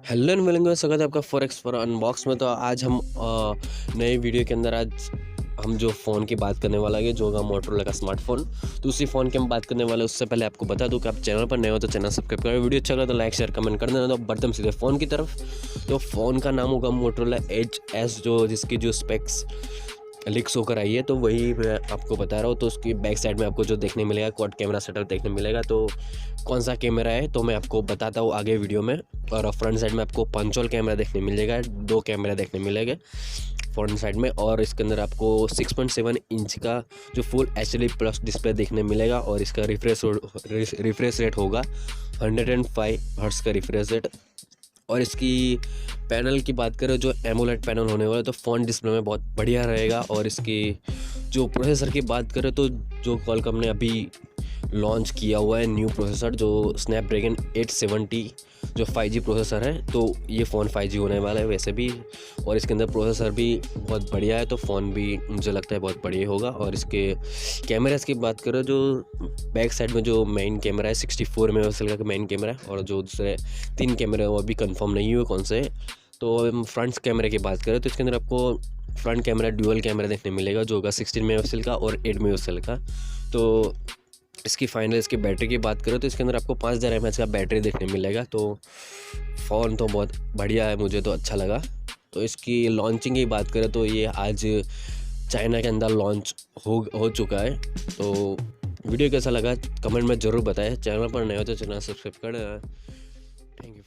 Hello and welcome, स्वागत है आपका 4x4 अनबॉक्स में। तो आज हम नए वीडियो के अंदर आज हम जो फ़ोन की बात करने वाला है जो होगा मोटोरोला का स्मार्टफोन। तो उसी फ़ोन की हम बात करने वाले। उससे पहले आपको बता दूं कि आप चैनल पर नए हो तो चैनल सब्सक्राइब करें, वीडियो अच्छा लगा तो लाइक शेयर कमेंट कर देना। तो बढ़ते हम सीधे फ़ोन की तरफ। तो फ़ोन का नाम होगा मोटोरोला एज एस, जो जिसकी जो स्पेक्स लीक्स होकर आई है तो वही मैं आपको बता रहा हूँ। तो उसकी बैक साइड में आपको जो देखने मिलेगा क्वाड कैमरा सेटअप देखने मिलेगा। तो कौन सा कैमरा है तो मैं आपको बताता हूँ आगे वीडियो में। और फ्रंट साइड में आपको पंचोल कैमरा देखने मिलेगा, 2 कैमरा देखने मिलेंगे फ्रंट साइड में। और इसके अंदर आपको 6.7 इंच का जो फुल HD प्लस डिस्प्ले देखने मिलेगा। और इसका रिफ्रेश रेट होगा 105 हर्ट्स का रिफ्रेश रेट। और इसकी पैनल की बात करें, जो एमोलेड पैनल होने वाला है तो फ़ॉन्ट डिस्प्ले में बहुत बढ़िया रहेगा। और इसकी जो प्रोसेसर की बात करें तो जो क्वालकॉम ने अभी लॉन्च किया हुआ है न्यू प्रोसेसर, जो स्नैपड्रैगन 870 जो 5G प्रोसेसर है। तो ये फ़ोन 5G होने वाला है वैसे भी। और इसके अंदर प्रोसेसर भी बहुत बढ़िया है, तो फ़ोन भी मुझे लगता है बहुत बढ़िया होगा। और इसके कैमरास की बात करें, जो बैक साइड में जो मेन कैमरा है 64 मेगापिक्सल का मेन कैमरा है। और जो दूसरे 3 कैमरे हैं वो अभी कंफर्म नहीं हुए कौन से है। तो हम फ्रंट कैमरे की बात करें तो इसके अंदर आपको फ्रंट कैमरा ड्यूअल कैमरा देखने मिलेगा, जो होगा 16 मेगापिक्सल का और 8 मेगापिक्सल का। तो इसकी बैटरी की बात करें तो इसके अंदर आपको 5000 mAh का बैटरी देखने मिलेगा। तो फ़ोन तो बहुत बढ़िया है, मुझे तो अच्छा लगा। तो इसकी लॉन्चिंग की बात करें तो ये आज चाइना के अंदर लॉन्च हो चुका है। तो वीडियो कैसा लगा कमेंट में ज़रूर बताएं। चैनल पर नए हो तो चैनल सब्सक्राइब करें। Thank you.